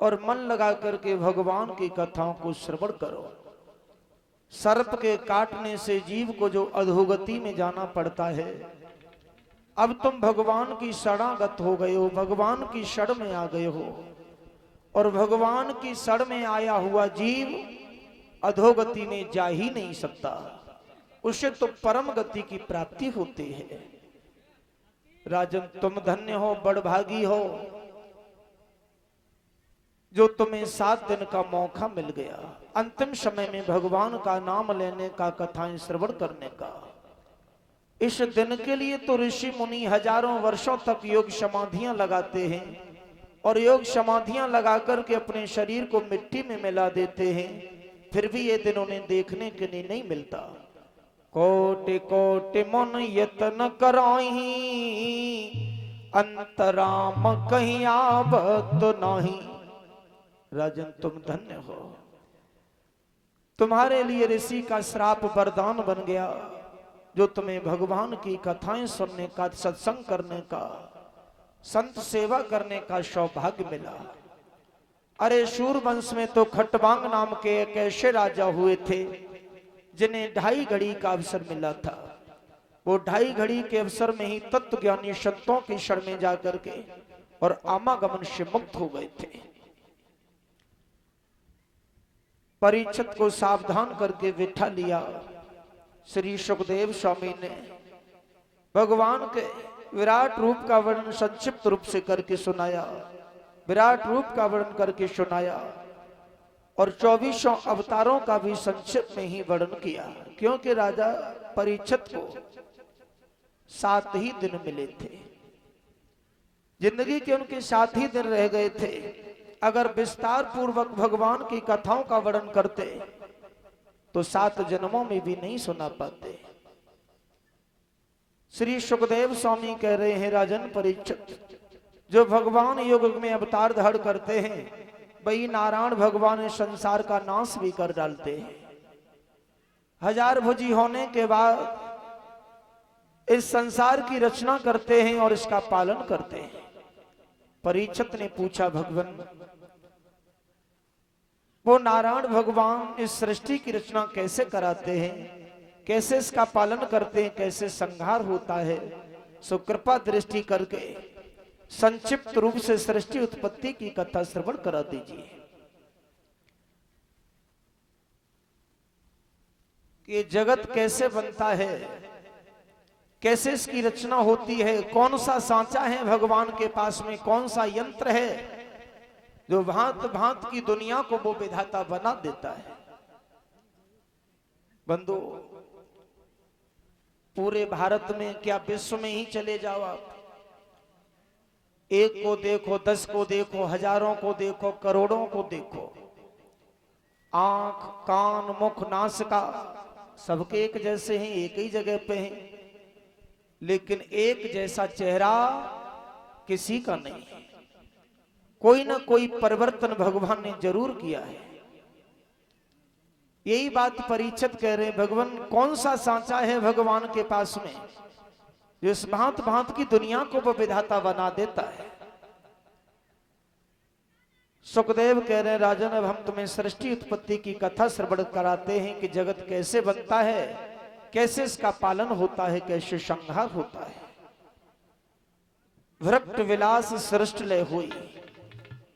और मन लगा करके भगवान की कथाओं को श्रवण करो। सर्प के काटने से जीव को जो अधोगति में जाना पड़ता है, अब तुम भगवान की शरणागत हो गए हो, भगवान की शरण में आ गए हो, और भगवान की शरण में आया हुआ जीव अधोगति में जा ही नहीं सकता, उसे तो परम गति की प्राप्ति होती है। राजन, तुम धन्य हो, बड़भागी हो, जो तुम्हें 7 दिन का मौका मिल गया अंतिम समय में भगवान का नाम लेने का, कथाएं श्रवण करने का। इस दिन के लिए तो ऋषि मुनि हजारों वर्षों तक योग समाधियां लगाते हैं, और योग समाधियां लगा करके अपने शरीर को मिट्टी में मिला देते हैं, फिर भी ये दिन उन्हें देखने के लिए नहीं मिलता। कोटि कोटि मन यत्न कराही, अंतराम कहीं आवत नहीं। राजन, तुम धन्य हो, तुम्हारे लिए ऋषि का श्राप वरदान बन गया, जो तुम्हें भगवान की कथाएं सुनने का, सत्संग करने का, संत सेवा करने का सौभाग्य मिला। अरे सूरवंश में तो खटवांग नाम के एक ऐसे राजा हुए थे जिन्हें 2.5 घड़ी का अवसर मिला था। वो 2.5 घड़ी के अवसर में ही तत्व ज्ञानी संतों की शरण में जाकर के और आमागमन से मुक्त हो गए थे। परीक्षित को सावधान करके बिठा लिया। श्री सुखदेव स्वामी ने भगवान के विराट रूप का वर्णन संक्षिप्त रूप से करके सुनाया, विराट रूप का वर्णन करके सुनाया, और 24 अवतारों का भी संक्षिप्त में ही वर्णन किया, क्योंकि राजा परीक्षित को 7 ही दिन मिले थे। जिंदगी के उनके 7 ही दिन रह गए थे। अगर विस्तार पूर्वक भगवान की कथाओं का वर्णन करते तो 7 जन्मों में भी नहीं सुना पाते। श्री सुखदेव स्वामी कह रहे हैं, राजन परीक्षित, जो भगवान योग में अवतार धारण करते हैं, वही नारायण भगवान संसार का नाश भी कर डालते हैं। 1000 भुजी होने के बाद इस संसार की रचना करते हैं और इसका पालन करते हैं। परीक्षित ने पूछा, भगवान, वो नारायण भगवान इस सृष्टि की रचना कैसे कराते हैं, कैसे इसका पालन करते हैं, कैसे संहार होता है? सो कृपा दृष्टि करके संक्षिप्त रूप से सृष्टि उत्पत्ति की कथा श्रवण करा दीजिए। ये जगत कैसे बनता है, कैसे इसकी रचना होती है, कौन सा सांचा है भगवान के पास में, कौन सा यंत्र है जो भांत भांत की दुनिया को वो विधाता बना देता है। बंधु, पूरे भारत में क्या विश्व में ही चले जाओ आप, एक को देखो, 10 को देखो, हजारों को देखो, करोड़ों को देखो, आंख, कान, मुख, नासिका सबके एक जैसे हैं, एक ही जगह पे हैं, लेकिन एक जैसा चेहरा किसी का नहीं है। कोई ना कोई परिवर्तन भगवान ने जरूर किया है। यही बात परीक्षित कह रहे हैं, भगवान कौन सा सांचा है भगवान के पास में जो इस भांत भांत की दुनिया को वो विधाता बना देता है। सुखदेव कह रहे हैं, राजन, अब हम तुम्हें सृष्टि उत्पत्ति की कथा श्रवण कराते हैं कि जगत कैसे बनता है, कैसे इसका पालन होता है, कैसे संहार होता है। भ्रक्त विलास सृष्टि लय हुई,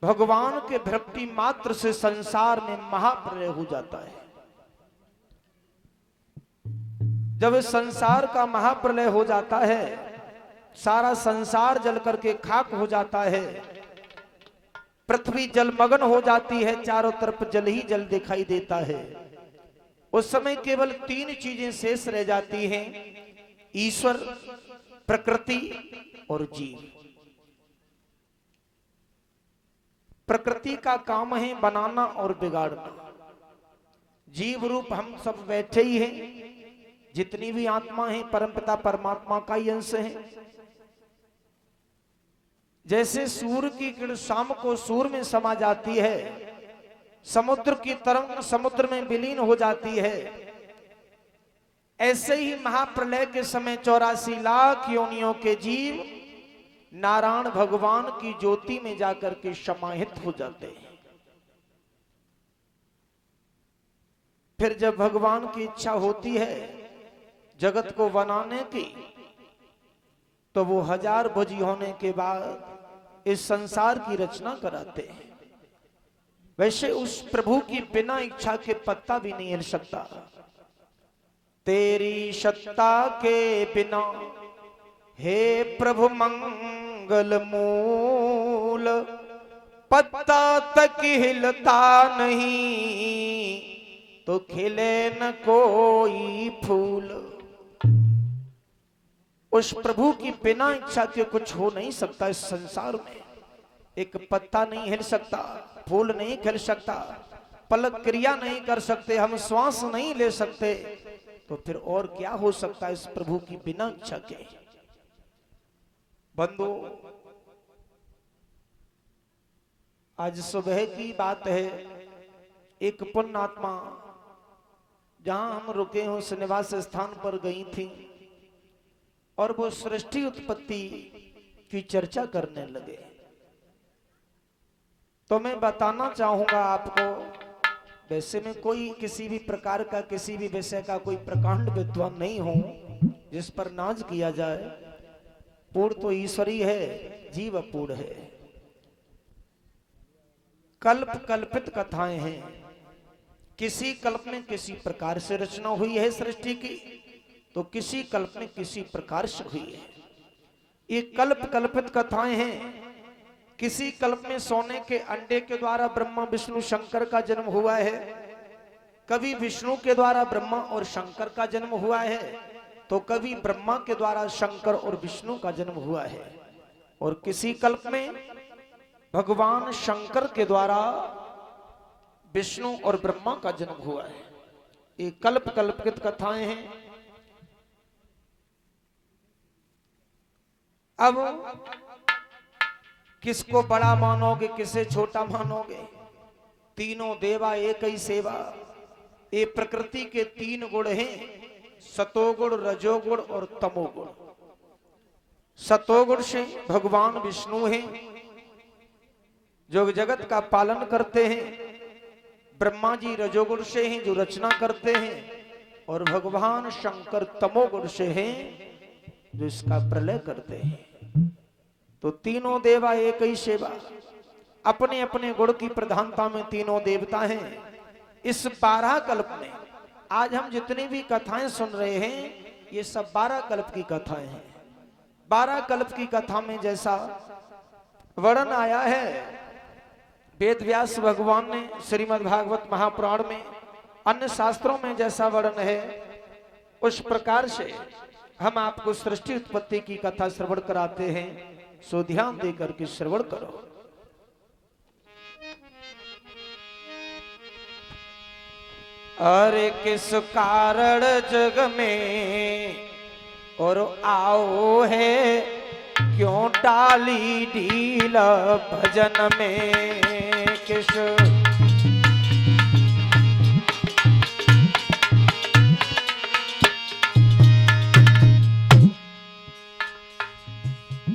भगवान के भक्ति मात्र से संसार में महाप्रलय हो जाता है। जब इस संसार का महाप्रलय हो जाता है, सारा संसार जल करके खाक हो जाता है, पृथ्वी जलमग्न हो जाती है, चारों तरफ जल ही जल दिखाई देता है। उस समय केवल 3 चीजें शेष रह जाती हैं, ईश्वर, प्रकृति और जीव। प्रकृति का काम है बनाना और बिगाड़ना। जीव रूप हम सब बैठे ही हैं, जितनी भी आत्मा है परमपिता परमात्मा का ही अंश है। जैसे सूर्य की किरण शाम को सूर्य में समा जाती है, समुद्र की तरंग समुद्र में विलीन हो जाती है, ऐसे ही महाप्रलय के समय 84 लाख योनियों के जीव नारायण भगवान की ज्योति में जाकर के समाहित हो जाते हैं। फिर जब भगवान की इच्छा होती है जगत को बनाने की, तो वो 1000 भुजी होने के बाद इस संसार की रचना कराते हैं। वैसे उस प्रभु की बिना इच्छा के पत्ता भी नहीं हिल सकता। तेरी सत्ता के बिना हे प्रभु मंगल मूल, पत्ता तक हिलता नहीं तो खिले न कोई फूल। उस प्रभु की बिना इच्छा के कुछ हो नहीं सकता। इस संसार में एक पत्ता नहीं हिल सकता, फूल नहीं खिल सकता, पलक क्रिया नहीं कर सकते, हम श्वास नहीं ले सकते, तो फिर और क्या हो सकता है इस प्रभु की बिना इच्छा के। बंधु, आज सुबह की बात है, एक पुण्यात्मा जहां हम रुके हैं उस निवास स्थान पर गई थी और वो सृष्टि उत्पत्ति की चर्चा करने लगे। तो मैं बताना चाहूंगा आपको, वैसे में कोई किसी भी प्रकार का किसी भी विषय का कोई प्रकांड विद्वान नहीं हूं जिस पर नाज किया जाए। पूर्ण तो ईश्वरी है, जीव अपूर्ण है। कल्प कल्पित कथाएं हैं, किसी कल्प में किसी प्रकार से रचना हुई है सृष्टि की, तो किसी कल्प में किसी प्रकार से हुई है। ये कल्प कल्पित कथाएं हैं। किसी कल्प में सोने के अंडे के द्वारा ब्रह्मा विष्णु शंकर का जन्म हुआ है, कभी विष्णु के द्वारा ब्रह्मा और शंकर का जन्म हुआ है, तो कभी ब्रह्मा के द्वारा शंकर और विष्णु का जन्म हुआ है, और किसी कल्प में भगवान शंकर के द्वारा विष्णु और ब्रह्मा का जन्म हुआ है। ये कल्प कल्पित कथाएं हैं। अब किसको बड़ा मानोगे, किसे छोटा मानोगे? तीनों देवा एक ही सेवा। ये प्रकृति के 3 गुण हैं, सतोगुण, रजोगुण और तमोगुण। सतोगुण से भगवान विष्णु हैं जो जगत का पालन करते हैं। ब्रह्मा जी रजोगुण से हैं जो रचना करते हैं, और भगवान शंकर तमोगुण से हैं जो इसका प्रलय करते हैं। तो तीनों देवा एक ही सेवा। अपने अपने गुण की प्रधानता में तीनों देवता हैं। इस 12 कल्प में आज हम जितनी भी कथाएं सुन रहे हैं, ये सब 12 कल्प की कथाएं हैं। 12 कल्प की कथा में जैसा वर्णन आया है वेद व्यास भगवान ने श्रीमद् भागवत महापुराण में, अन्य शास्त्रों में जैसा वर्णन है, उस प्रकार से हम आपको सृष्टि उत्पत्ति की कथा श्रवण कराते हैं। सो ध्यान देकर के श्रवण करो। अरे किस कारण जग में और आओ है, क्यों डाली ढील भजन में। किस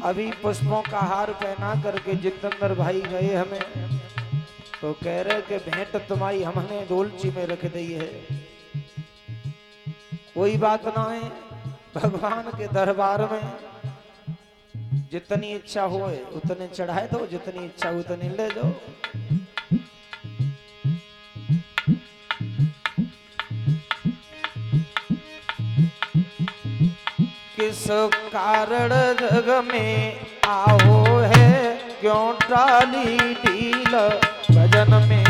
अभी पुष्पों का हार पहना करके जितेंद्र भाई गए हमें, तो कह रहे कि भेंट तुम्हारी हमने डोलची में रख दी है। कोई बात ना है, भगवान के दरबार में जितनी इच्छा हो उतने चढ़ाए दो, जितनी इच्छा उतनी ले जाओ। किस कारण जग में आओ है, क्यों डाली ढील भजन में।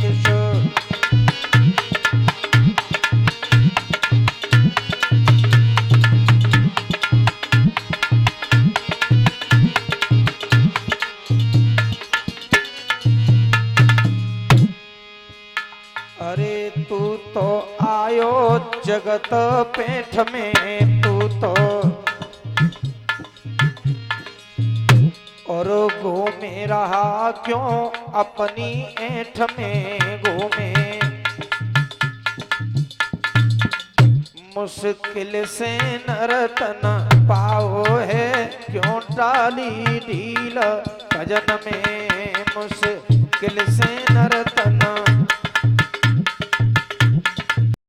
किस अरे तू तो आयो जगत पेठ में, तू तो और घूमे रहा क्यों अपनी ऐठ में घूमे। मुश्किल से नरतन पाओ है, क्यों डाली ढील भजन में। मुश्किल से